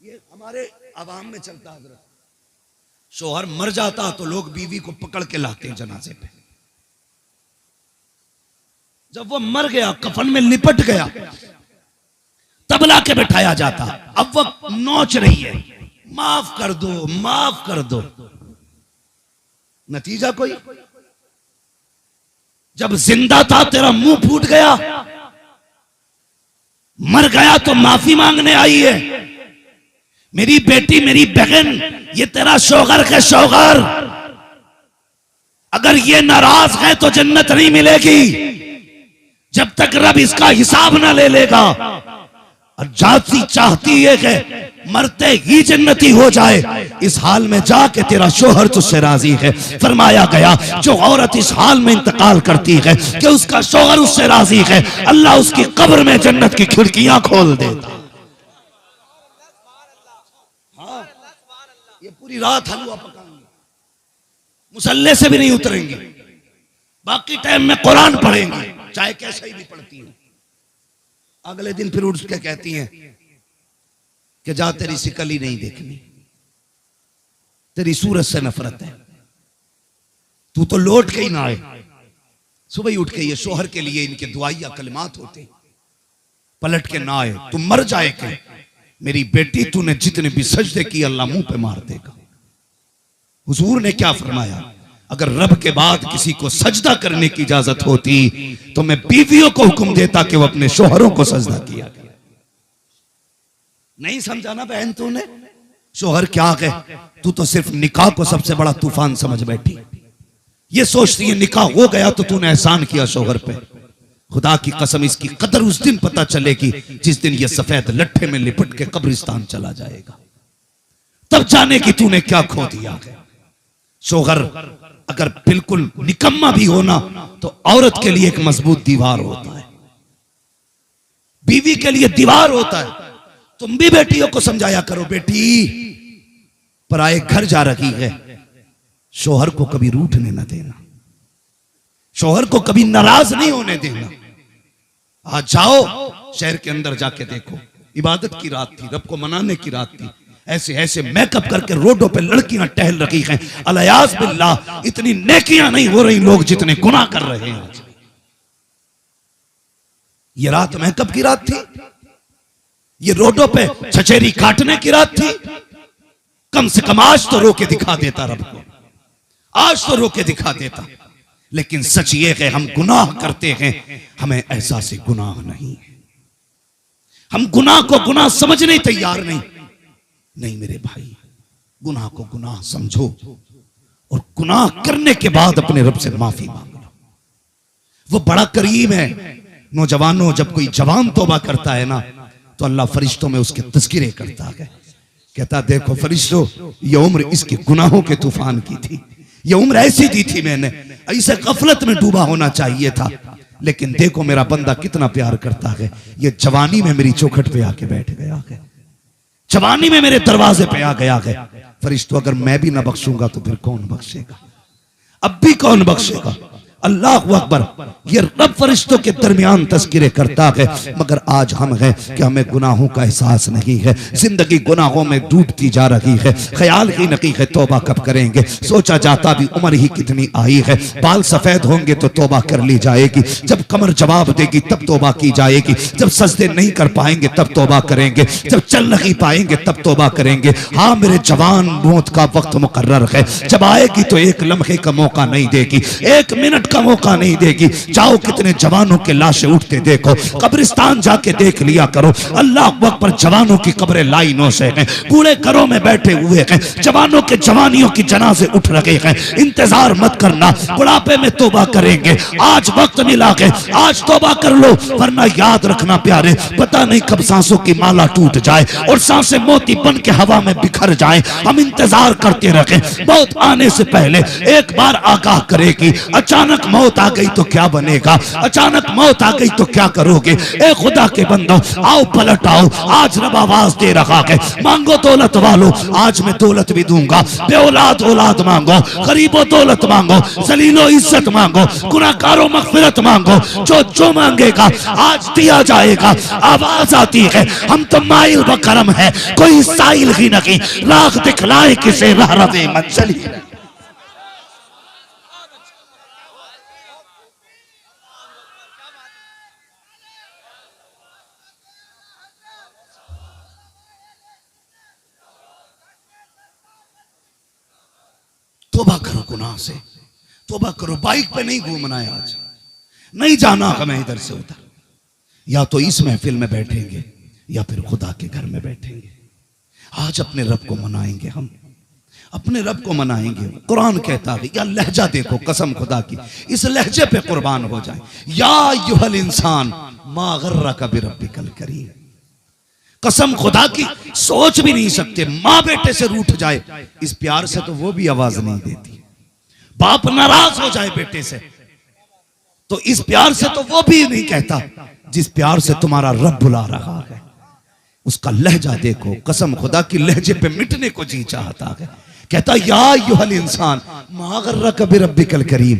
ये हमारे आवाम में चलता हजरत। शोहर मर जाता तो लोग बीवी को पकड़ के लाते हैं जनाजे पे। जब वो मर गया, कफन में लिपट गया, तब ला के बैठाया जाता। अब वो नोच रही है, माफ कर दो, माफ कर दो। नतीजा कोई? जब जिंदा था तेरा मुंह फूट गया, मर गया तो माफी मांगने आई है। मेरी बेटी, मेरी बहन, ये तेरा शौहर है, शौहर। अगर ये नाराज है तो जन्नत नहीं मिलेगी जब तक रब इसका हिसाब ना ले लेगा। और जाती चाहती है कि मरते ही जन्नती हो जाए। इस हाल में जाके तेरा शोहर तुझसे राजी है। फरमाया गया जो औरत इस हाल में इंतकाल करती है कि उसका शोहर उससे राजी है, अल्लाह उसकी कब्र में जन्नत की खिड़कियां खोल देता। हाँ, ये पूरी रात हलवा पकाएंगे, मुसल्ले से भी नहीं उतरेंगे, बाकी टाइम में कुरान पढ़ेंगे, चाहे कैसे ही भी पढ़ती है। अगले दिन फिर उठ के कहती हैं कि जा तेरी शिकल ही नहीं देखनी, तेरी सूरत से नफरत है, तू तो लौट के ही ना आए। सुबह ही उठ के ये शोहर के लिए इनके दुआइया कलिमात होते, पलट के ना आए, तू मर जाए के मेरी बेटी, तूने जितने भी सजदे किए अल्लाह मुंह पे मार देगा। हुजूर ने क्या फरमाया? अगर रब के बाद किसी को सजदा करने की इजाजत होती तो मैं बीवियों को हुक्म देता कि वो अपने शोहरों को सजदा किया। नहीं समझा ना बहन तूने? शोहर क्या है? तू तो सिर्फ निकाह को सबसे बड़ा तूफान समझ बैठी। ये सोचती है निकाह हो गया तो तूने एहसान किया शोहर पे। खुदा की कसम इसकी कदर उस दिन पता चलेगी जिस दिन ये सफेद लट्ठे में लिपट के कब्रिस्तान चला जाएगा, तब जाने की तूने क्या खो दिया है। शोहर अगर बिल्कुल निकम्मा भी होना तो औरत के लिए एक मजबूत दीवार होता है, बीवी के लिए दीवार होता है। तुम भी बेटियों को समझाया करो, बेटी पराए घर जा रही है, शोहर को कभी रूठने न देना, शोहर को कभी नाराज नहीं होने देना। आज जाओ शहर के अंदर जाके देखो, इबादत की रात थी, रब को मनाने की रात थी, ऐसे ऐसे मेकअप करके रोडों पे लड़कियां टहल रही हैं। अलयास बिल्लाह, इतनी नेकियां नहीं हो रही लोग जितने गुनाह कर रहे हैं। ये रात मेकअप की रात थी, ये रोडों पे छचेरी काटने की रात थी। कम से कम आज तो रोके दिखा देता रब को, आज तो रोके दिखा देता। लेकिन सच ये है हम गुनाह करते हैं, हमें एहसास गुनाह नहीं है, हम गुनाह को गुनाह समझने तैयार नहीं। नहीं मेरे भाई, गुनाह को गुनाह समझो और गुनाह करने के बाद अपने रब से माफी मांग लो। वो बड़ा करीम है। नौजवानों, जब कोई जवान तौबा करता है ना तो अल्लाह फरिश्तों में उसके तज़किरे करता है, कहता देखो फरिश्तों, ये उम्र इसके गुनाहों के तूफान की थी, ये उम्र ऐसी दी थी मैंने, ऐसे गफलत में डूबा होना चाहिए था, लेकिन देखो मेरा बंदा कितना प्यार करता है, ये जवानी में मेरी चौखट पे आके बैठ गया है, जवानी में मेरे दरवाजे पे आ गया है। फरिश्तों अगर मैं भी ना बख्शूंगा तो फिर कौन बख्शेगा? अब भी कौन बख्शेगा? अल्लाह अकबर। ये रब फरिश्तों के दरमियान तज़किरे करता है, मगर आज हम हैं कि हमें गुनाहों का एहसास नहीं है, जिंदगी गुनाहों में डूबती जा रही है, ख्याल ही नहीं है तौबा कब करेंगे। सोचा जाता भी उम्र ही कितनी आई है, बाल सफेद होंगे तो तौबा कर ली जाएगी, जब कमर जवाब देगी तब तौबा की जाएगी, जब सजदे नहीं कर पाएंगे तब तौबा करेंगे, जब चल नहीं पाएंगे तब तौबा करेंगे। हाँ मेरे जवान, मौत का वक्त मुकर्रर है, जब आएगी तो एक लम्हे का मौका नहीं देगी, एक मिनट का मौका नहीं देगी। जाओ कितने जवानों के लाशें उठते देखो, कब्रिस्तान जाके देख लिया करो। अल्लाह अकबर, जवानों की कब्रें लाइनों से हैं, बूढ़े घरों में बैठे हुए हैं, जवानों के जवानियों की जनाजे उठ रहे हैं। इंतजार मत करना, बुढ़ापे में तौबा करेंगे, आज वक्त मिला है, आज तौबा कर लो, वरना याद रखना प्यारे, पता नहीं कब सांसों की माला टूट जाए और सांसें मोती बन के हवा में बिखर जाए। हम इंतजार करते रहे, मौत आने से पहले एक बार आगाह करेगी, अचानक अचानक मौत आ गई तो क्या बनेगा, अचानक मौत आ गई तो क्या करोगे। ए खुदा के बंदो, आओ पलट आओ, आज रब आवाज दे रहा है, मांगो दौलत वालों, आज मैं दौलत भी दूंगा। बेऔलाद औलाद मांगो, गरीबो दौलत मांगो, जलीलो इज्जत मांगो, गुनाहगारों मगफिरत मांगो, जो जो मांगेगा आज दिया जाएगा। आवाज आती है, हम तो माइल बकरम है, कोई साइल ही नहीं, लाख दिखलाए किसे राह रवे मंजिल ही नहीं। तौबा करो गुनाह से, तौबा करो। बाइक पे नहीं घूमना है आज, नहीं जाना हमें इधर से उधर। या तो इस महफिल में बैठेंगे या फिर खुदा के घर में बैठेंगे। आज अपने रब को मनाएंगे, हम अपने रब को मनाएंगे। कुरान कहता है, या लहजा देखो कसम खुदा की, इस लहजे पे कुर्बान हो जाए। या युहल इंसान मा गर्रका बिरब्बिकल करीम। कसम खुदा की, सोच भी नहीं सकते माँ बेटे से रूठ जाए, इस प्यार से तो वो भी आवाज नहीं देती। बाप नाराज हो जाए बेटे से तो इस प्यार से तो वो भी नहीं कहता जिस प्यार से तुम्हारा रब बुला रहा है। उसका लहजा देखो, कसम खुदा की, लहजे पे मिटने को जी चाहता है। कहता या युहल इंसान मा गर्रका बिरब्बिकल करीम।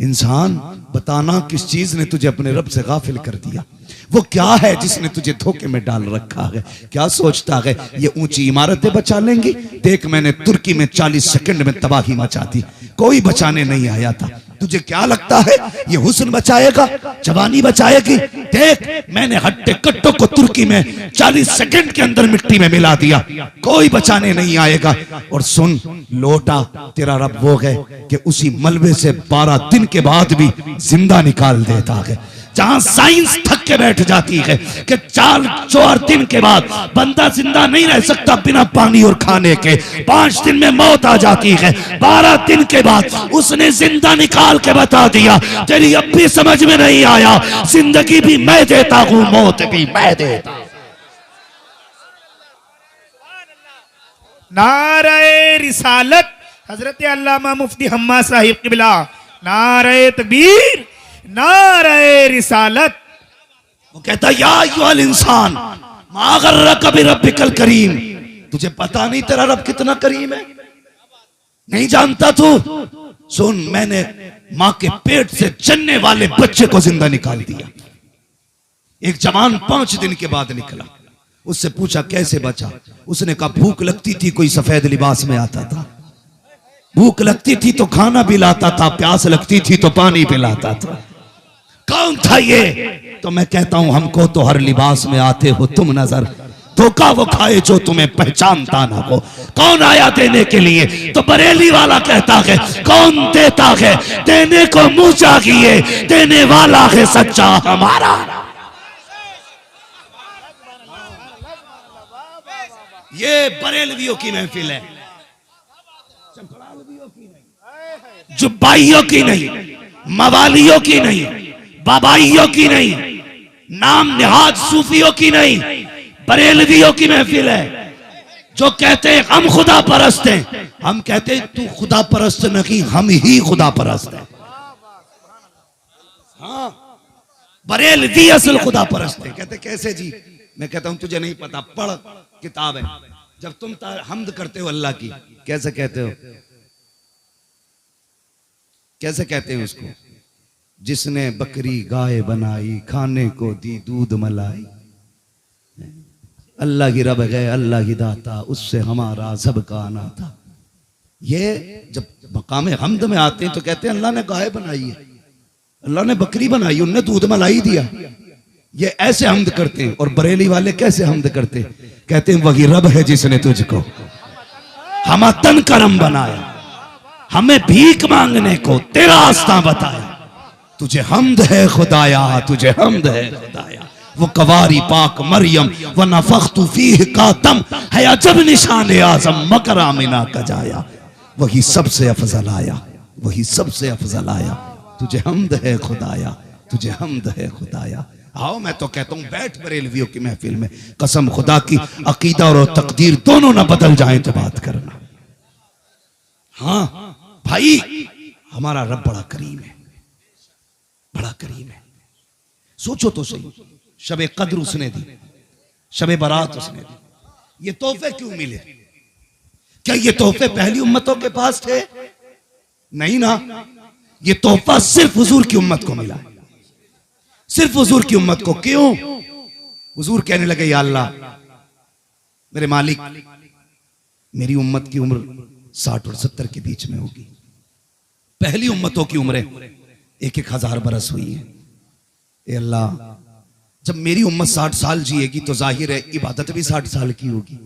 इंसान बताना किस चीज ने तुझे अपने रब से गाफिल कर दिया, वो क्या है जिसने तुझे धोखे में डाल रखा है। क्या सोचता है ये ऊंची इमारतें बचा लेंगी। देख मैंने तुर्की में 40 सेकंड में तबाही मचा दी, कोई बचाने नहीं आया था। तुझे क्या लगता है ये हुस्न बचाएगा, जवानी बचाएगी। देख मैंने हट्टे कट्टों को तुर्की में 40 सेकंड के अंदर मिट्टी में मिला दिया, कोई बचाने नहीं आएगा। और सुन, लौटा तेरा रब वो है कि उसी मलबे से 12 दिन के बाद भी जिंदा निकाल देता है। जहां साइंस थक के बैठ जाती है कि 4 दिन के बाद बंदा जिंदा नहीं रह सकता बिना पानी और खाने के, 5 दिन में मौत आ जाती है, 12 दिन के बाद उसने जिंदा निकाल के बता दिया, तेरी अब भी समझ में नहीं आया, जिंदगी भी मैं देता हूं, मौत भी मैं देता हूं। नारे रिसालत हजरत अल्लामा मुफ्ती हम्मा साहिब किबला, नारे तकबीर, नारे रिसालत। वो कहता या युहल इंसान मा गर्रका बिरब्बिकल करीम। तुझे पता नहीं तेरा रब कितना करीम है, नहीं जानता तू। सुन, मैंने मां के पेट से जन्ने वाले बच्चे को जिंदा निकाल दिया। एक जवान 5 दिन के बाद निकला, उससे पूछा कैसे बचा। उसने कहा भूख लगती थी, कोई सफेद लिबास में आता था, भूख लगती थी तो खाना भी लाता था, प्यास लगती थी तो पानी पिलाता था। कौन था ये? तो मैं कहता हूं हमको तो हर लिबास में आते हो तुम नजर, धोखा वो खाए जो तुम्हें पहचानता ना हो। कौन आया देने के लिए? तो बरेली वाला कहता है कौन देता है, देने को मुंह चाहिए, देने वाला है सच्चा हमारा। ये बरेलवियों की महफिल है, जुब्बाइयों की नहीं, मवालियों की नहीं, बाबाइयों की नहीं, नाम निहाद सूफियों की नहीं, बरेलवियों की महफिल है। जो कहते हैं हम खुदा परस्त हैं, हम कहते हैं तू खुदा परस्त नहीं, हम ही खुदा परस्त हैं। हाँ, बरेलवी असल खुदा परस्त है। कहते कैसे जी? मैं कहता हूं तुझे नहीं पता, पढ़ किताब है। जब तुम हम्द करते हो अल्लाह की, कैसे कहते हो? कैसे कहते हैं उसको? जिसने बकरी गाय बनाई, खाने को दी दूध मलाई, अल्लाह की रब गए अल्लाह की दाता, उससे हमारा सबका आना था। ये जब मकाम हम्द में आते हैं तो कहते हैं अल्लाह ने गाय बनाई है, अल्लाह ने बकरी बनाई, उनने दूध मलाई दिया। ये ऐसे हम्द करते हैं। और बरेली वाले कैसे हम्द करते हैं? कहते हैं वही रब है जिसने तुझको हम तन करम बनाया, हमें भीख मांगने को तेरा रास्ता बताया। तुझे हम्द है खुदाया, तुझे हम्द है खुदाया। वो कवारी पाक मरियम व नफख्तु फीह का दम है अजब निशान आजम मकर आमिना का जाया। वही सबसे अफजल आया, वही सबसे अफजल आया। तुझे हम्द है खुदाया, तुझे हम्द है खुदाया। आओ, मैं तो कहता हूं बैठ बरेलवियों की महफिल में, कसम खुदा की अकीदा और तकदीर दोनों ना बदल जाए तो बात करना। हाँ भाई, हमारा रब बड़ा करीम है, बड़ा करीम है। सोचो तो सही, शबे कद्र उसने दी, शबे बारात उसने दी, ये तोहफे क्यों मिले? क्या ये तोहफे पहली उम्मतों के पास थे? नहीं ना, ये तोहफा सिर्फ हुजूर की उम्मत को मिला, सिर्फ हुजूर की उम्मत को। क्यों? हुजूर कहने लगे, या अल्लाह मेरे मालिक, मेरी उम्मत की उम्र 60 और 70 के बीच में होगी, पहली उम्मतों की उम्रें 1-1 हज़ार बरस हुई है। ए अल्लाह, जब मेरी उम्मत 60 साल जिएगी तो जाहिर है इबादत भी 60 साल की होगी।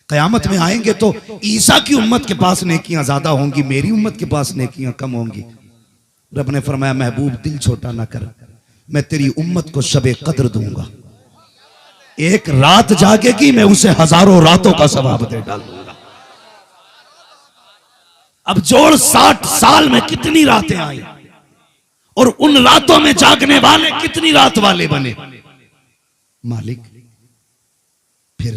कयामत में आएंगे तो ईसा की उम्मत के पास नेकियां ज्यादा होंगी, मेरी उम्मत के पास नेकियां कम होंगी। रब ने फरमाया, महबूब दिल छोटा ना कर, मैं तेरी उम्मत को शबे कद्र दूंगा। एक रात जागेगी, मैं उसे हजारों रातों का सवाब दे डालूंगा। अब जोड़ 60 साल में कितनी रातें आई, और उन रातों में जागने वाले कितनी रात वाले बने। मालिक, फिर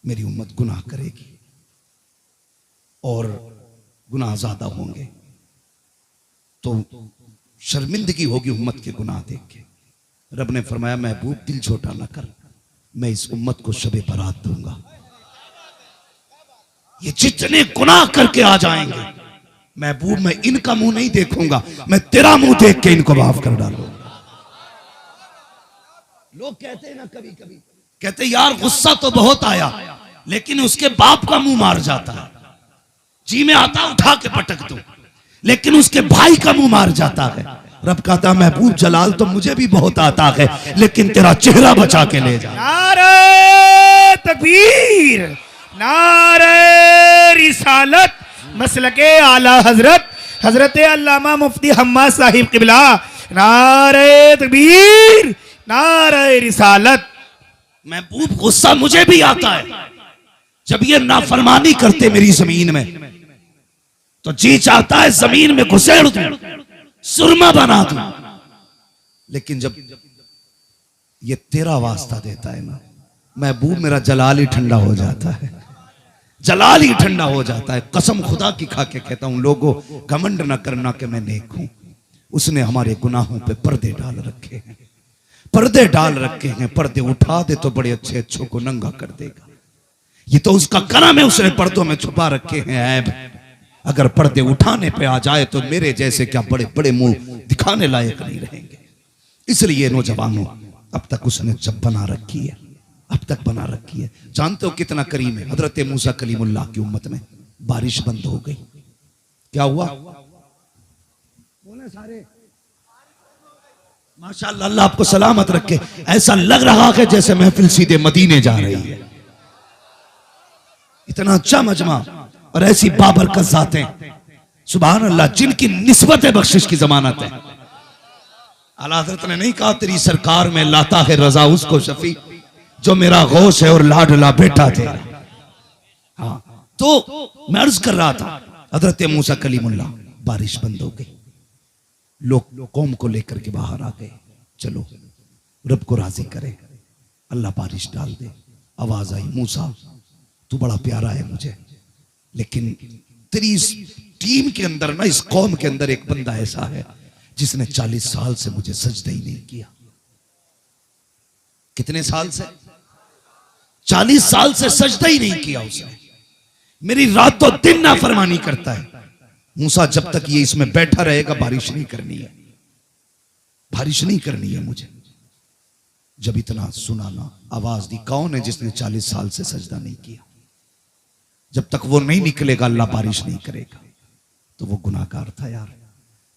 मेरी उम्मत गुनाह करेगी और गुनाह ज्यादा होंगे तो शर्मिंदगी होगी उम्मत के गुनाह देख के। रब ने फरमाया, महबूब दिल छोटा ना कर, मैं इस उम्मत को शबे बारात दूंगा। ये जितने गुनाह करके आ जाएंगे, महबूब मैं इनका मुंह नहीं देखूंगा, मैं तेरा मुंह देख के इनको माफ कर डालूंगा। लोग कहते हैं ना, कभी कभी कहते यार गुस्सा तो बहुत आया, लेकिन उसके बाप का मुंह मार जाता है। जी में आता उठा के पटक दो, लेकिन उसके भाई का मुंह मार जाता है। रब कहता, महबूब जलाल तो मुझे भी बहुत आता है, लेकिन तेरा चेहरा बचा के ले जा। नारे तकबीर, नारे रिसालत, मसलके आला हजरत हजरत अल्लामा मुफ्ती हम्मा साहिब किबला। नारे तकबीर, नारे रिसालत। महबूब गुस्सा मुझे भी आता है, जब ये नाफरमानी करते मेरी जमीन में तो जी चाहता है जमीन में घुसेड़ दूं, सुरमा बना दूं। लेकिन जब ये तेरा वास्ता देता है ना महबूब, मेरा जलाल ही ठंडा हो जाता है, जलाल ही ठंडा हो जाता है। कसम खुदा की खा के कहता हूं, लोगों घमंड न करना कि मैं नेक हूं। उसने हमारे गुनाहों पे पर्दे डाल रखे हैं, पर्दे डाल रखे हैं। पर्दे उठा दे तो बड़े अच्छे अच्छों को नंगा कर देगा। ये तो उसका करम है, उसने पर्दों में छुपा रखे हैं ऐब। अगर पर्दे उठाने पे आ जाए तो मेरे जैसे क्या बड़े बड़े मुंह दिखाने लायक नहीं रहेंगे। इसलिए नौजवानों, अब तक उसने जब बना रखी है, अब तक बना रखी है। जानते हो कितना करीम है? हजरत मूसा कलीमुल्लाह की उम्मत में बारिश बंद हो गई। क्या हुआ? बोले सारे माशाअल्लाह, अल्लाह आपको सलामत रखे। ऐसा लग रहा है जैसे महफिल सीधे मदीने जा रही है। इतना अच्छा मजमा और ऐसी बाबरकत ज़ातें, सुभान अल्लाह, जिनकी निस्बत बख्शिश की जमानत है। आला हज़रत ने नहीं कहा, तेरी सरकार में लाता है रजा उसको शफी जो मेरा गौस है और लाडला बेटा तेरा। हाँ, तो मैं अर्ज कर रहा था, हजरत मूसा कलीमुल्लाह, बारिश बंद हो गई, लोग कौम को लेकर के बाहर आ गए। चलो रब को राजी करे, अल्लाह बारिश डाल दे। आवाज आई, मूसा तू बड़ा प्यारा है मुझे, लेकिन तेरी इस टीम के अंदर ना, इस कौम के अंदर एक बंदा ऐसा है जिसने 40 साल से मुझे सजदा ही नहीं किया। कितने साल से? 40 साल से सजदा ही नहीं किया उसने। मेरी रातों दिन नाफरमानी करता है। मूसा, जब तक ये इसमें बैठा रहेगा बारिश नहीं करनी है, बारिश नहीं करनी है मुझे। जब इतना सुना ना, आवाज दी, कौन है जिसने 40 साल से सजदा नहीं किया? जब तक वो नहीं निकलेगा अल्लाह बारिश नहीं करेगा। तो वो गुनाहगार था यार,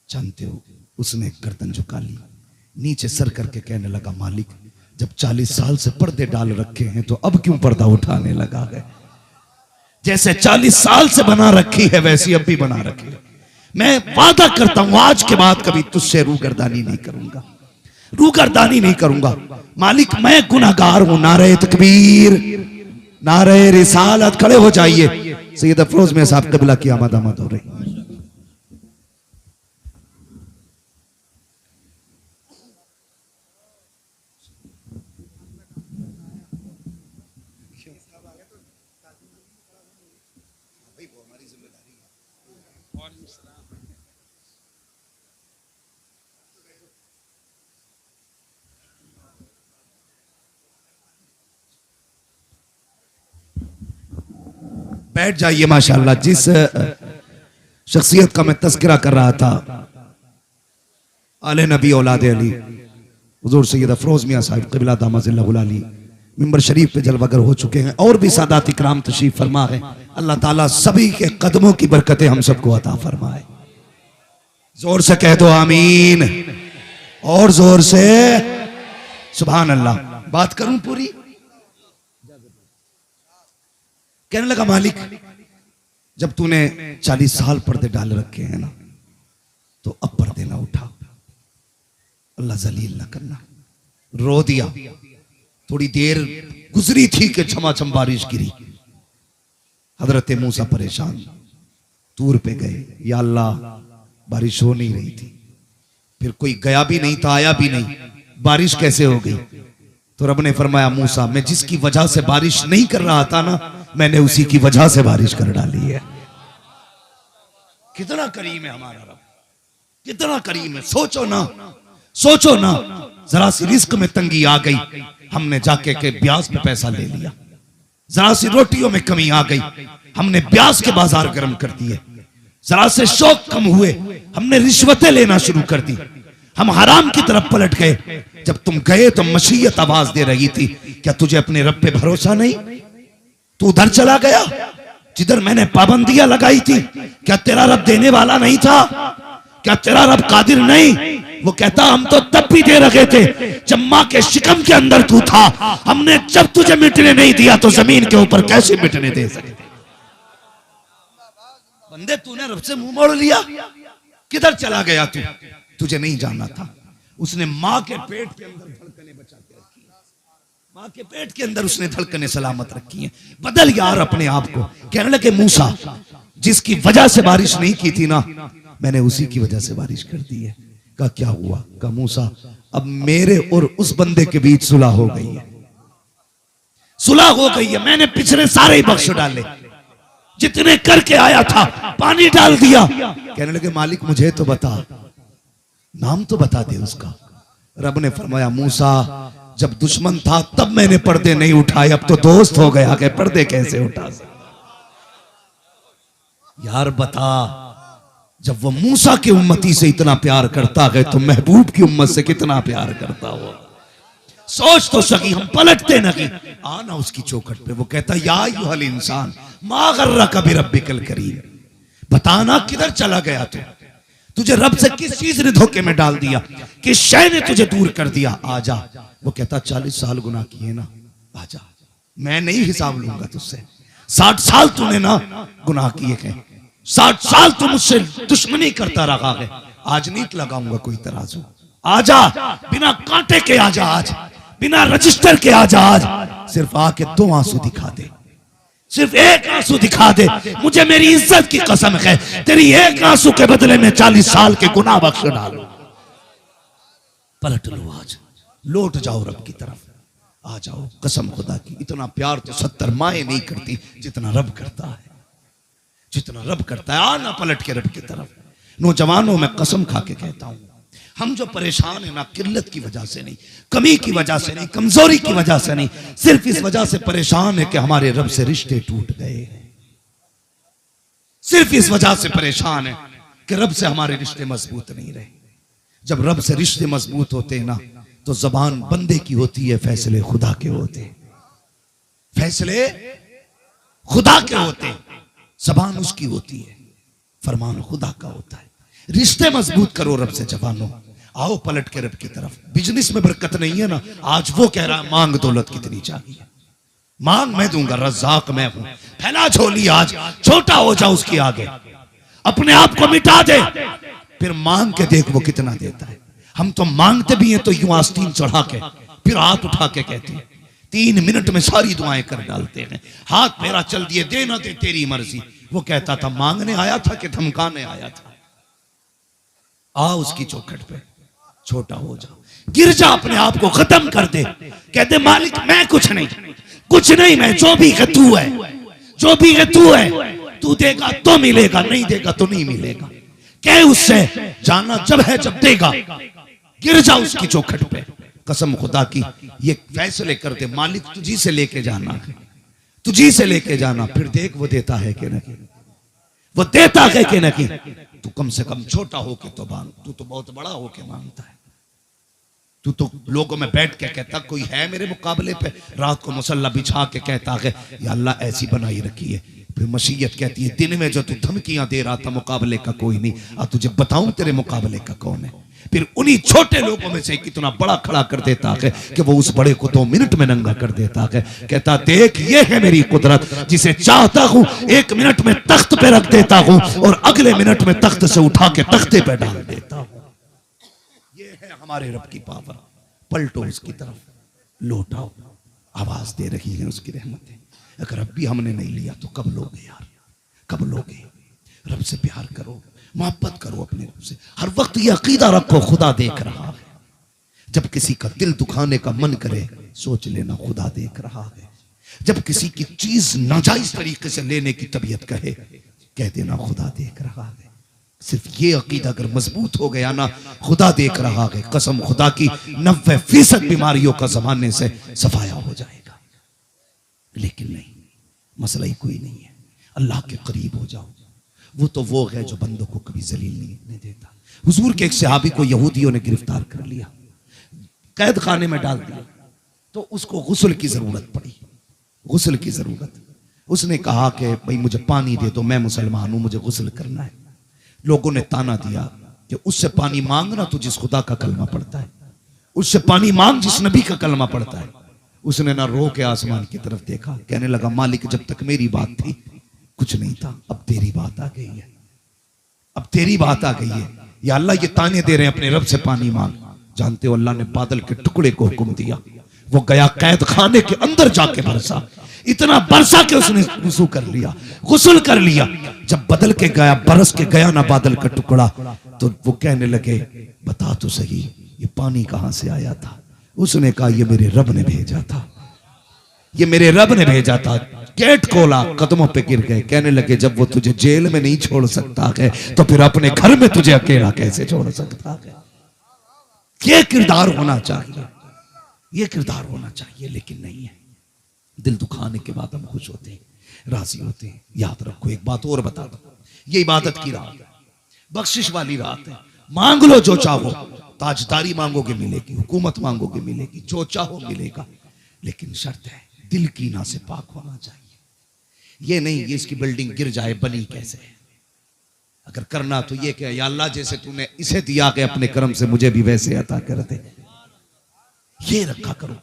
जानते हो। उसने गर्दन झुका ली, नीचे सर करके कहने लगा, मालिक जब 40 साल से पर्दे डाल रखे हैं तो अब क्यों पर्दा उठाने लगा है? जैसे 40 साल से बना रखी है वैसी अब भी बना रखी है। मैं वादा करता हूं आज के बाद कभी तुझसे रूगर्दानी नहीं करूंगा, रूगर्दानी नहीं करूंगा। मालिक मैं गुनाहगार हूं। नारे तकबीर, नारे रिसालत। खड़े हो जाइए। सैयद अफरोज में साहब कबीला की आमद आमद हो रही। बैठ जाइए। माशाअल्लाह, जिस शख्सियत का मैं तज़किरा कर रहा था, आले नबी औलाद अली हुजूर सैयद अफरोज मियां साहिब क़िबला दामजिल्लहुल अली मिंबर शरीफ पे जलवागर हो चुके हैं, और भी सादात इकराम तशरीफ फरमा है। अल्लाह ताला सभी के कदमों की बरकतें हम सबको अता फरमाए। जोर से कह दो आमीन, और जोर से सुभान अल्लाह। बात करूं पूरी? कहने लगा मालिक, जब तूने 40 साल पर्दे डाल रखे हैं ना, तो अब पर्दे ना उठा, अल्लाह जलील ना करना। रो दिया। थोड़ी देर गुजरी थी कि छमाछम बारिश गिरी। हजरत मूसा परेशान, तूर पे गए, या अल्लाह बारिश हो नहीं रही थी। फिर कोई गया भी नहीं था, आया भी नहीं, बारिश कैसे हो गई? तो रब ने फरमाया, मूसा, मैं जिसकी वजह से बारिश नहीं कर रहा था ना, मैंने उसी की वजह से बारिश कर डाली है। कितना करीम है हमारा रब, कितना करीम है। सोचो ना, सोचो ना, जरा सी रिस्क में तंगी आ गई, हमने जाके के ब्याज पे पैसा ले लिया। जरा सी रोटियों में कमी आ गई, हमने ब्याज के बाजार गर्म कर दिए। जरा से शौक कम हुए, हमने रिश्वतें लेना शुरू कर दी। हम हराम की तरफ पलट गए। जब तुम गए तो मशीयत आवाज दे रही थी, क्या तुझे अपने रब पे भरोसा नहीं? तू उधर चला गया जिधर मैंने पाबंदियां लगाई थी। क्या तेरा रब देने वाला नहीं था? क्या तेरा रब कादिर नहीं? वो कहता, हम तो तब भी दे रखे थे जब मां के शिकम के अंदर तू था। हमने जब तुझे मिटने नहीं दिया तो जमीन के ऊपर कैसे मिटने दे सकते? बंदे, तूने रब से मुंह मोड़ लिया। किधर चला गया तू? तुझे नहीं जानना था। उसने मां के पेट के अंदर धड़कने बचा के रखी है। मां के पेट के अंदर उसने धड़कने सलामत रखी हैं। बदल यार अपने आप को। कहने लगे, मूसा, जिसकी वजह से बारिश नहीं की थी ना, मैंने उसी की वजह से बारिश कर दी है। का क्या हुआ? का मूसा, अब मेरे और उस बंदे के बीच सुलह हो गई है। सुलह हो गई है। मैंने पिछले सारे ही बख्श डाले, जितने करके आया था पानी डाल दिया। कहने लगे, मालिक मुझे तो बता, नाम तो बता दे उसका। रब ने फरमाया, मूसा, जब दुश्मन था तब मैंने पर्दे नहीं उठाए, अब तो दोस्त हो गया कि पर्दे कैसे उठा सकते? यार बता, जब वो मूसा की उम्मती से इतना प्यार करता है तो महबूब की उम्मत से कितना प्यार करता हो। सोच तो सकी, हम पलटते नहीं। आना उसकी चौखट पे, वो कहता, या अय्युहल इंसान मा गर्रका बिरब्बिकल करीम। बताना किधर चला गया तू? तुझे रब से किस चीज ने धोखे में डाल दिया, किस शय ने तुझे दूर कर दिया? आजा। वो कहता, 40 साल गुनाह किए ना, आजा, मैं नहीं हिसाब लूंगा तुझसे। 60 साल तूने ना गुनाह किए हैं, 60 साल तू मुझसे दुश्मनी करता रहा है। आज नहीं लगाऊंगा कोई तराजू। आजा, बिना कांटे के आजा, आज बिना रजिस्टर के आजा, आज सिर्फ आके 2 आंसू दिखा दे, सिर्फ 1 आंसू दिखा दे। मुझे मेरी इज्जत की कसम है, तेरी 1 आंसू के बदले में 40 साल के गुनाह बख्श डालो। पलट लो, आज लौट जाओ रब की तरफ, आ जाओ। कसम खुदा की, इतना प्यार तो 70 माएं नहीं करती जितना रब करता है, जितना रब करता है। आना पलट के रब की तरफ। नौजवानों, में कसम खा के कहता हूं, हम जो परेशान है ना, किल्लत की वजह से नहीं, कमी की वजह से नहीं, कमजोरी की वजह से नहीं, सिर्फ इस वजह से परेशान है कि हमारे रब से रिश्ते टूट गए। सिर्फ इस वजह से परेशान है कि रब से हमारे रिश्ते मजबूत नहीं रहे। जब रब से रिश्ते मजबूत होते हैं ना, तो जबान बंदे की होती है, फैसले खुदा के होते हैं। फैसले खुदा के होते हैं, जबान उसकी होती है, फरमान खुदा का होता है। रिश्ते मजबूत करो रब से जवानों। आओ पलट के रब की तरफ। बिजनेस में बरकत नहीं है ना, आज वो कह रहा है मांग दौलत कितनी चाहिए, मांग मैं दूंगा, रज़ाक मैं हूं। फैला झोली, आज छोटा हो जा उसके आगे, अपने आप को मिटा दे, फिर मांग के देख वो कितना देता है। हम तो मांगते भी हैं तो यूं आस्तीन चढ़ा के, फिर हाथ उठा के कहते हैं, 3 मिनट में सारी दुआएं कर डालते हैं। हाथ मेरा चल दिए, दे ना दे तेरी मर्जी। वो कहता था मांगने आया था कि धमकाने आया था? आ उसकी चौखट पे, छोटा हो जा, गिर जा, अपने आप को खत्म कर दे। कहते मालिक मैं कुछ नहीं, कुछ नहीं, मैं जो भी है तू है, जो भी है तू है। तू देगा तो मिलेगा, नहीं देगा तो नहीं मिलेगा। कह उससे, जाना जब है जब देगा। गिर जा उसकी चौखट पे, कसम खुदा की ये फैसले कर दे, मालिक तुझी से लेके जाना है, तुझी से लेके जाना, फिर देख वो देता है कि नहीं, वो देता है कि नहीं। तू कम से कम छोटा हो के तो मांग, तू तो बहुत बड़ा हो के मांगता है। तू तो लोगों में बैठ के कहता कोई है मेरे मुकाबले पे, रात को मुसल्ला बिछा के कहता है या अल्लाह ऐसी बनाई रखी है। फिर मशीयत कहती है दिन में जो तू धमकियां दे रहा था मुकाबले का कोई नहीं, अब तुझे बताऊं तेरे मुकाबले का कौन है। फिर उन्हीं छोटे लोगों में से कितना बड़ा खड़ा कर देता है कि वो उस बड़े को 2 मिनट में नंगा कर देता है। कहता देख ये है मेरी कुदरत, जिसे चाहता हूं 1 मिनट में तख्त पे रख देता हूं और अगले मिनट में तख्त से उठा के तख्ते पे डाल देता हूं। ये है हमारे रब की पावर। पलटो उसकी तरफ, लौटाओ, आवाज दे रही है उसकी रहमतें। अगर अब भी हमने नहीं लिया तो कब लोगे यार, कब लोगे। रब से प्यार करो, मोहब्बत करो अपने रब से। हर वक्त ये अकीदा रखो खुदा देख रहा है। जब किसी का दिल दुखाने का मन करे सोच लेना खुदा देख रहा है। जब किसी की चीज नाजायज तरीके से लेने की तबीयत कहे कह देना खुदा देख रहा है। सिर्फ ये अकीदा अगर मजबूत हो गया ना, खुदा देख रहा है, कसम खुदा की 90% बीमारियों का जमाने से सफाया हो जाएगा। लेकिन नहीं, मसला ही कोई नहीं है। अल्लाह के करीब हो जाओ, वो तो वो है जो बंदों को कभी जलील नहीं देता। हुजूर के एक सहाबी को यहूदियों ने गिरफ्तार कर लिया, कैद खाने में डाल दिया, तो उसको गुस्ल की जरूरत पड़ी, गुस्ल की जरूरत। उसने कहा कि भाई मुझे पानी दे दो, मैं मुसलमान हूं, मुझे गुस्ल करना है। लोगों ने ताना दिया कि उससे पानी मांगना तो जिस खुदा का कलमा पड़ता है, उससे पानी मांग जिस नबी का कलमा पड़ता है। उसने ना रो के आसमान की तरफ देखा, कहने लगा मालिक जब तक मेरी बात थी कुछ नहीं था, अब तेरी बात आ गई है, अब तेरी बात आ गई है। या अल्लाह ये ताने दे रहे हैं अपने रब से पानी मांग। जानते हो अल्लाह ने बादल के टुकड़े को हुक्म दिया, वो गया कैद खाने के अंदर जाके बरसा, इतना बरसा के उसने वुज़ू कर लिया, गुस्ल कर लिया। जब बदल के गया, बरस के गया ना बादल का टुकड़ा, तो वो कहने लगे बता तो सही ये पानी कहां से आया था। उसने कहा ये मेरे रब ने भेजा था, ये मेरे रब ने भेजा था। गेट खोला, कदमों पे गिर गए, कहने लगे जब वो तुझे जेल में नहीं छोड़ सकता है तो फिर अपने घर में तुझे अकेला कैसे छोड़ सकता है। ये किरदार होना चाहिए, ये किरदार होना चाहिए, लेकिन नहीं है। दिल दुखाने के बाद हम खुश होते हैं, राजी होते हैं। याद रखो एक बात और बता दो, ये इबादत की रात है, बख्शिश वाली रात है। मांग लो जो चाहो, ताजदारी मांगोगे मिलेगी, हुकूमत मांगोगे मिलेगी, जो चाहो मिलेगा, लेकिन शर्त है दिल की ना से पाक होना चाहिए। ये नहीं ये इसकी बिल्डिंग गिर जाए बनी कैसे। अगर करना तो ये क्या, या अल्लाह जैसे तूने इसे दिया कि अपने कर्म से मुझे भी वैसे अता कर दे, ये रखा करो।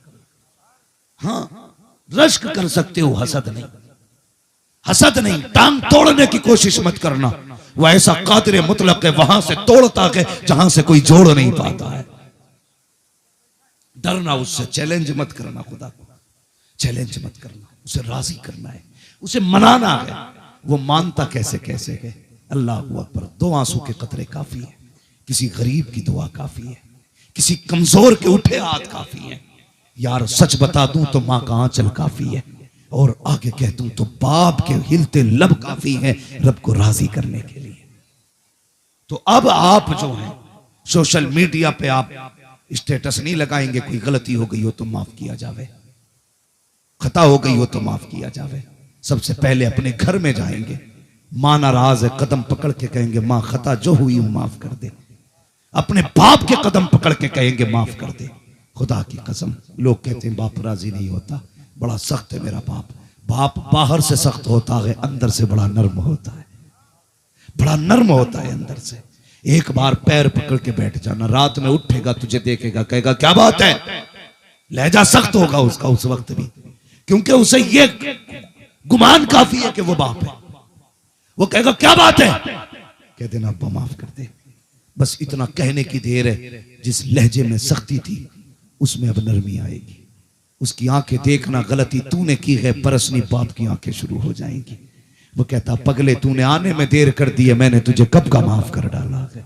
हाँ रश्क कर सकते हो, हसद नहीं, हसद नहीं। टांग तोड़ने की कोशिश मत करना, वो ऐसा कादिर मुतलक है वहां से तोड़ता है जहां से कोई जोड़ नहीं पाता है। डरना उससे, चैलेंज मत करना, खुदा को चैलेंज मत करना, उसे राजी करना है, उसे मनाना है। वो मानता कैसे कैसे है। अल्लाह अकबर। 2 आंसू के कतरे काफी है, किसी गरीब की दुआ काफी है, किसी कमजोर के उठे हाथ काफी है। यार सच बता दूं तो मां का आंचल काफी है, और आगे कह दूं तो बाप के हिलते लब काफी है रब को राजी करने के लिए। तो अब आप जो हैं सोशल मीडिया पे आप स्टेटस नहीं लगाएंगे, कोई गलती हो गई हो तो माफ किया जावे, खता हो गई हो तो माफ किया जावे। सबसे पहले अपने घर में जाएंगे, मां नाराज है, कदम पकड़ के कहेंगे मां खता जो हुई हूं माफ कर दे। अपने बाप के कदम पकड़ के कहेंगे माफ कर दे। खुदा की कसम, लोग कहते हैं बाप राजी नहीं होता, बड़ा सख्त है मेरा बाप। बाप बाहर से सख्त होता है, अंदर से बड़ा नर्म होता है, बड़ा नर्म होता है अंदर से। एक बार पैर पकड़ के बैठ जाना, रात में उठेगा तुझे देखेगा कहेगा क्या बात है। लहजा सख्त होगा उसका उस वक्त भी, क्योंकि उसे ये गुमान काफी है कि वो बाप है। वो कहेगा क्या बात है, कह देना अब्बा माफ कर दे। बस इतना कहने की देर है, जिस लहजे में सख्ती थी उसमें अब नरमी आएगी। उसकी आंखें देखना गलती तूने की है, परसनी बाप की आंखें शुरू हो जाएंगी। वो कहता पगले तूने आने में देर कर दी है, मैंने तुझे कब का माफ कर डाला है।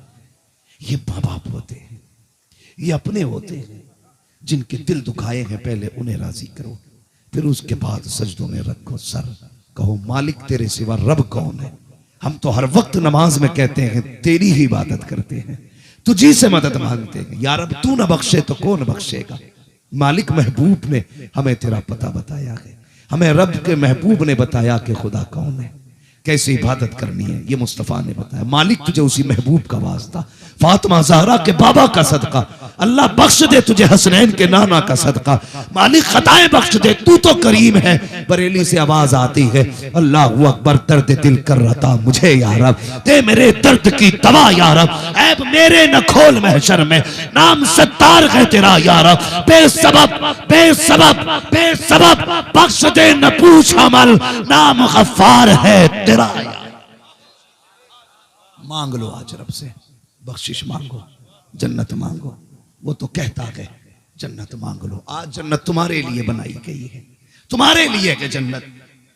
ये माँ बाप होते हैं, ये अपने होते हैं, जिनके दिल दुखाए हैं पहले उन्हें राजी करो, फिर उसके बाद सजदों में रखो सर, कहो मालिक तेरे सिवा रब कौन है। हम तो हर वक्त नमाज में कहते हैं तेरी ही इबादत करते हैं, तुझी से मदद मांगते हैं। यार अब तू न बख्शे तो कौन बख्शेगा। मालिक महबूब ने हमें तेरा पता बताया है, हमें रब के महबूब ने बताया कि खुदा कौन है, कैसे इबादत करनी है, ये मुस्तफ़ा ने बताया। मालिक तुझे उसी महबूब का वास्ता, फातिमा ज़हरा के बाबा का सदका, अल्लाह बख्श दे तुझे हसनैन के नाना का सदका, मालिक खताएं बख्श दे, तू तो करीम है। बरेली से आवाज आती है, अल्लाह अकबर, दर्द दिल कर रहा मुझे यार, दे मेरे दर्द की दवा यार, ऐब मेरे न खोल महशर में, नाम सत्तार है तेरा यार, बेसबब बेसबब बेसबब बख्श दे न पूछ अमल, नाम गफ्फार है तेरा यार। मांग लो आज रब से, बख्शिश मांगो, जन्नत मांगो। वो तो कहता है जन्नत मांग लो, आज जन्नत तुम्हारे लिए बनाई गई है, तुम्हारे लिए है जन्नत।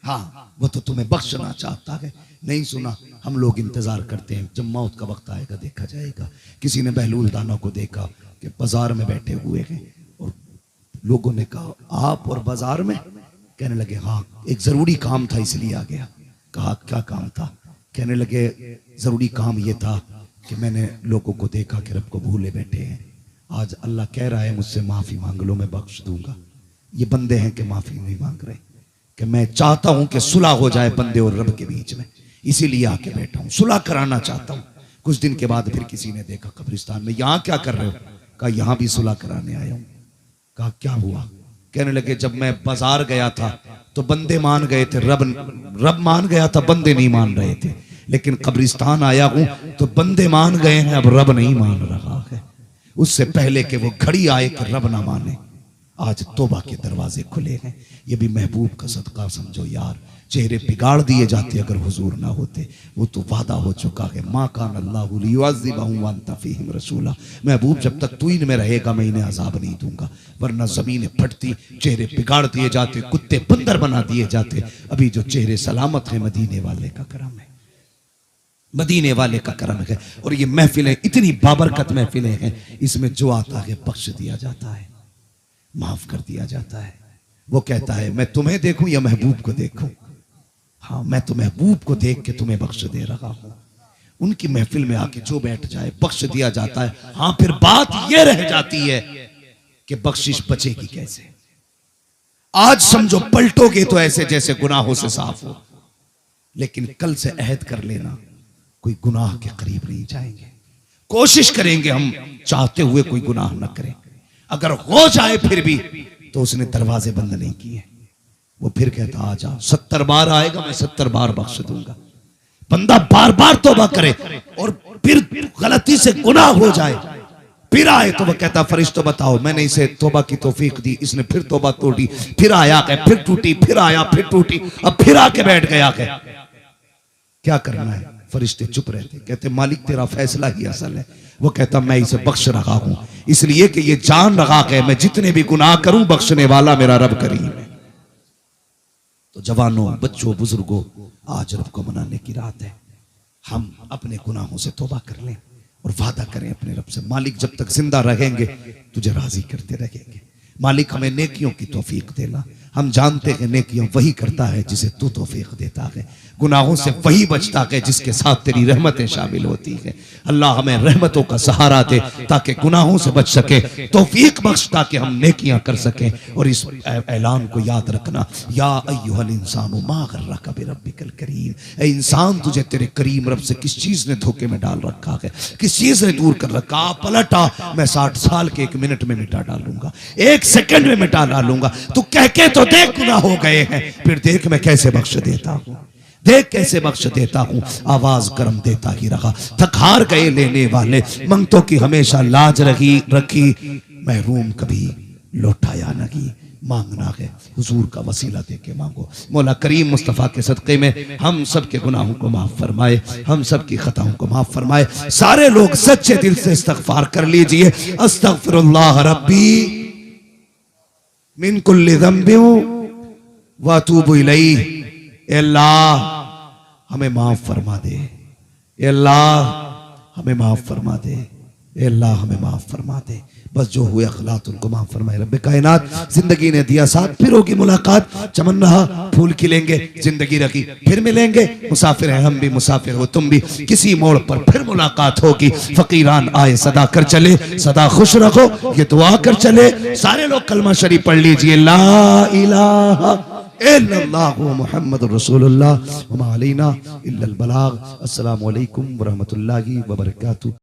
हाँ, वो तो तुम्हें बख्शना चाहता है। नहीं सुना, हम लोग इंतजार करते हैं जब मौत का वक्त आएगा देखा जाएगा। किसी ने बहलूल दाना को देखा कि बाजार में बैठे हुए हैं और लोगों ने कहा आप और बाजार में? कहने लगे हाँ, एक जरूरी काम था इसलिए आ गया। कहा क्या काम था? कहने लगे जरूरी काम ये था कि मैंने लोगों को देखा कि रब को भूले बैठे हैं, आज अल्लाह कह रहा है मुझसे माफी मांग लो, मैं बख्श दूंगा। ये बंदे हैं कि माफी नहीं मांग रहे, कि मैं चाहता हूं कि सुलह हो जाए बंदे और रब के बीच में, इसीलिए आके बैठा हूं, सुलह कराना चाहता हूं। कुछ दिन के बाद फिर किसी ने देखा कब्रिस्तान में, यहां क्या कर रहे हो? कहा यहां भी सुलह कराने आया हूं। कहा क्या हुआ? कहने लगे जब मैं बाजार गया था तो बंदे मान गए थे, रब मान गया था, बंदे नहीं मान रहे थे, लेकिन कब्रिस्तान आया हूं तो बंदे मान गए हैं, अब रब नहीं मान रहा है। उससे पहले कि वो घड़ी आए कि रब ना माने, आज तौबा के दरवाजे खुले हैं। ये भी महबूब का सदका समझो यार। चेहरे बिगाड़ दिए जाते अगर हुजूर ना होते, वो तो वादा हो चुका है, मा कान अल्लाहु लियुअज़्ज़िबहुम व अंत फ़ीहिम रसूला। महबूब जब तक तू इनमें रहेगा मैं इन्हें अजाब नहीं दूंगा, वरना जमीनें फटती, चेहरे बिगाड़ दिए जाते, कुत्ते बंदर बना दिए जाते। अभी जो चेहरे सलामत है मदीने वाले का करम है, मदीने वाले का करम है। और ये महफिलें इतनी बाबरकत महफिलें हैं, इसमें जो आता है बख्श दिया जाता है, माफ कर दिया जाता है। वो कहता है मैं तुम्हें देखूं या महबूब को देखूं? हाँ, मैं तो महबूब को देख के तुम्हें बख्श दे रहा हूं। उनकी महफिल में आके जो बैठ जाए बख्श दिया जाता है। हाँ, फिर बात यह रह जाती है कि बख्शिश बचेगी कैसे। आज समझो पलटोगे तो ऐसे जैसे गुनाहों से साफ हो, लेकिन कल से अहद कर लेना कोई गुनाह के करीब नहीं जाएंगे। कोशिश करेंगे हम चाहते हुए कोई गुनाह न करें, अगर हो जाए फिर भी तो उसने दरवाजे बंद नहीं किए। वो फिर कहता आ जा, 70 बार आएगा मैं 70 बार बख्श दूंगा। बंदा बार बार तौबा करे और फिर गलती से गुनाह हो जाए, फिर आए तो वह कहता फरिश्तों बताओ, मैंने इसे तौबा की तौफीक दी, इसने फिर तौबा तोड़ी, फिर आया के फिर टूटी, फिर आया फिर टूटी, अब फिर आके बैठ गया के क्या करना है? फरिश्ते चुप रहते, कहते मालिक तेरा फैसला ही असल है। वो कहता मैं इसे बख्श रहा हूं इसलिए कि ये जान रहा है मैं जितने भी गुनाह करूं बख्शने वाला मेरा रब करीम है। तो जवानों, बच्चों, बुजुर्गों, आज रब को मनाने की रात है। हम अपने गुनाहों से तौबा कर लें और वादा करें अपने रब से, मालिक जब तक जिंदा रहेंगे तुझे राजी करते रहेंगे। मालिक हमें नेकियों की तौफीक देना। हम जानते हैं नेकियां वही करता है जिसे तू तौफीक देता है, गुनाहों से वही बचता है जिसके साथ तेरी रहमतें शामिल होती है। अल्लाह हमें रहमतों का सहारा दे ताकि गुनाहों से बच सके, तौफीक बख्श ताकि हम नेकियां कर सकें। और इस ऐलान को याद रखना, या अय्युहल इंसानु मा गर्रका बिरब्बिकल करीम, ए इंसान तुझे तेरे करीम रब से किस चीज ने धोखे में डाल रखा है, किस चीज ने दूर कर रखा। पलटा, मैं 60 साल के 1 मिनट में मिटा डालूंगा, 1 सेकंड में मिटा डालूंगा। तू कह के तो देख गुनाह हो गए हैं, फिर देख मैं कैसे बख्श देता हूं, देख कैसे बख्श देता हूं। आवाज गर्म देता ही रहा, थक हार गए लेने वाले, मंगतों की हमेशा लाज रखी, महरूम कभी लौटाया नहीं। मांगना है हुजूर का वसीला दे के मांगो। मौला करीम मुस्तफ़ा के सदक़े में हम सब के गुनाहों को माफ फरमाए, हम सब की खताओं को माफ फरमाए। सारे लोग सच्चे दिल से इस्तग़फ़ार कर लीजिए। अस्तग़फ़िरुल्लाह रब्बी मिन कुल्लि ज़ंबिन व अतूबु इलैहि। अल्लाह हमें माफ फरमा दे, अल्लाह हमें माफ फरमा दे, अल्लाह हमें माफ फरमा दे। बस जो हुए अखलात उनको माफ फरमाए रब्बे कायनात। जिंदगी ने दिया साथ, फिर होगी मुलाकात। चमन रहा फूल खिलेंगे, जिंदगी रखी फिर मिलेंगे। मुसाफिर हैं हम भी, मुसाफिर हो तुम भी, किसी मोड़ पर फिर मुलाकात होगी। फकीरान आए सदा कर चले, सदा खुश रखो ये दुआ कर चले। सारे लोग कलमा शरीफ पढ़ लीजिए, ला इलाहा इल्लल्लाहु मुहम्मदुर रसूलुल्लाह व मा अलैना इल्लल बलाग। अस्सलामु अलैकुम व रहमतुल्लाहि व बरकातुहू।